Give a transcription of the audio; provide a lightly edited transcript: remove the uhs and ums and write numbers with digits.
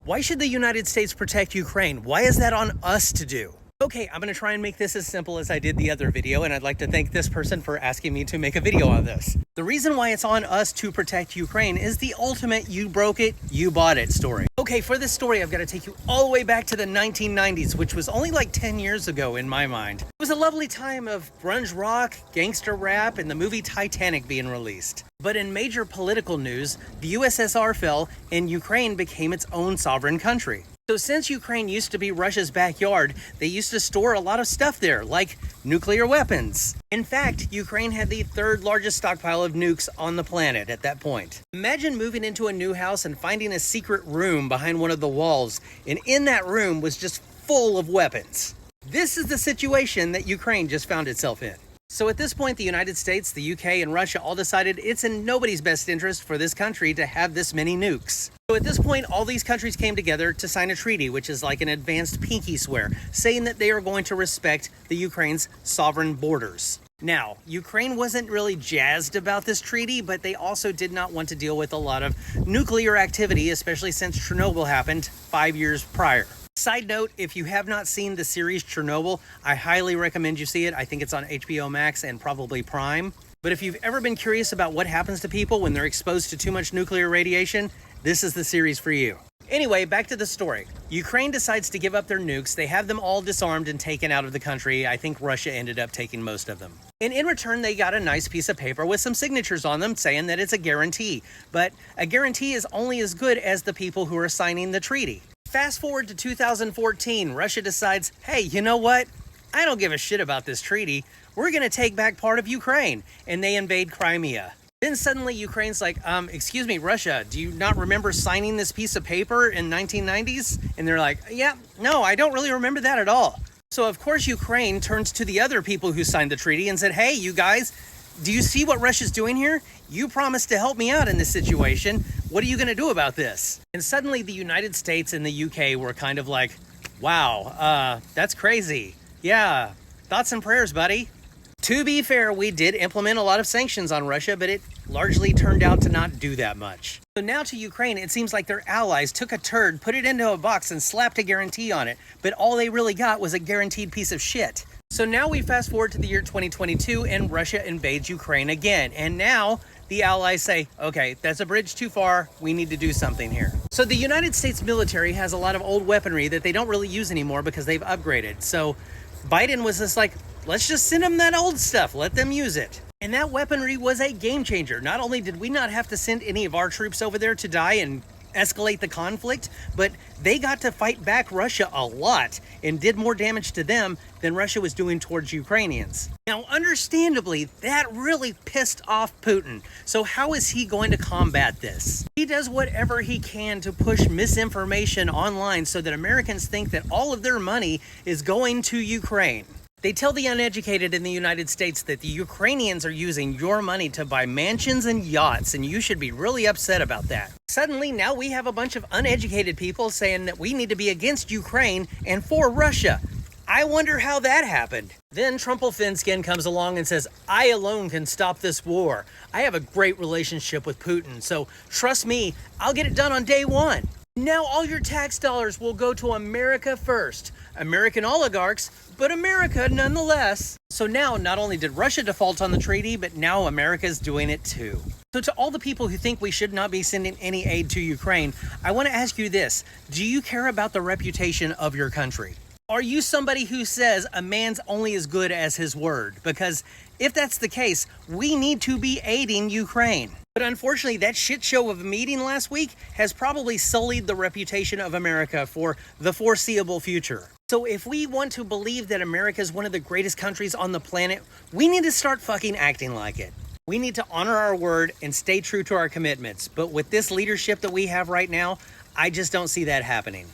Why should the United States protect Ukraine? Why is that on us to do? Okay, I'm gonna try and make this as simple as I did the other video, and I'd like to thank this person for asking me to make a video on this. The reason why it's on us to protect Ukraine is the ultimate you broke it, you bought it story. Okay, for this story, I've got to take you all the way back to the 1990s, which was only like 10 years ago in my mind. It was a lovely time of grunge rock, gangster rap, and the movie Titanic being released. But in major political news, the USSR fell and Ukraine became its own sovereign country. So since Ukraine used to be Russia's backyard, they used to store a lot of stuff there, like nuclear weapons. In fact, Ukraine had the third largest stockpile of nukes on the planet at that point. Imagine moving into a new house and finding a secret room behind one of the walls, and in that room was just full of weapons. This is the situation that Ukraine just found itself in. So at this point, the United States, the UK, and Russia all decided it's in nobody's best interest for this country to have this many nukes. So at this point, all these countries came together to sign a treaty, which is like an advanced pinky swear, saying that they are going to respect the Ukraine's sovereign borders. Now, Ukraine wasn't really jazzed about this treaty, but they also did not want to deal with a lot of nuclear activity, especially since Chernobyl happened 5 years prior. Side note, if you have not seen the series Chernobyl, I highly recommend you see it. I think it's on HBO Max and probably Prime. But if you've ever been curious about what happens to people when they're exposed to too much nuclear radiation, this is the series for you. Anyway, back to the story. Ukraine decides to give up their nukes. They have them all disarmed and taken out of the country. I think Russia ended up taking most of them. And in return, they got a nice piece of paper with some signatures on them saying that it's a guarantee. But a guarantee is only as good as the people who are signing the treaty. Fast forward to 2014, Russia decides, hey, you know what? I don't give a shit about this treaty. We're going to take back part of Ukraine. And they invade Crimea. Then suddenly Ukraine's like, excuse me, Russia, do you not remember signing this piece of paper in 1990s? And they're like, yeah, no, I don't really remember that at all. So of course Ukraine turns to the other people who signed the treaty and said, hey, you guys, do you see what Russia's doing here? You promised to help me out in this situation. What are you going to do about this? And suddenly the United States and the UK were kind of like, wow, that's crazy. Yeah, thoughts and prayers, buddy. To be fair, we did implement a lot of sanctions on Russia, but it largely turned out to not do that much. So now to Ukraine, it seems like their allies took a turd, put it into a box, and slapped a guarantee on it. But all they really got was a guaranteed piece of shit. So now we fast forward to the year 2022 and Russia invades Ukraine again. And now the allies say, okay, that's a bridge too far. We need to do something here. So the United States military has a lot of old weaponry that they don't really use anymore because they've upgraded. So Biden was just like, let's just send them that old stuff. Let them use it. And that weaponry was a game changer. Not only did we not have to send any of our troops over there to die and escalate the conflict, but they got to fight back Russia a lot and did more damage to them than Russia was doing towards Ukrainians. Now, understandably, that really pissed off Putin. So how is he going to combat this? He does whatever he can to push misinformation online so that Americans think that all of their money is going to Ukraine. They tell the uneducated in the United States that the Ukrainians are using your money to buy mansions and yachts, and you should be really upset about that. Suddenly, now we have a bunch of uneducated people saying that we need to be against Ukraine and for Russia. I wonder how that happened. Then Trumpelfinskin comes along and says, I alone can stop this war. I have a great relationship with Putin, so trust me, I'll get it done on day one. Now all your tax dollars will go to America first. American oligarchs, but America nonetheless. So now not only did Russia default on the treaty, but now America's doing it too. So to all the people who think we should not be sending any aid to Ukraine, I want to ask you this. Do you care about the reputation of your country? Are you somebody who says a man's only as good as his word? Because if that's the case, we need to be aiding Ukraine. But unfortunately, that shit show of a meeting last week has probably sullied the reputation of America for the foreseeable future. So if we want to believe that America is one of the greatest countries on the planet, we need to start fucking acting like it. We need to honor our word and stay true to our commitments. But with this leadership that we have right now, I just don't see that happening.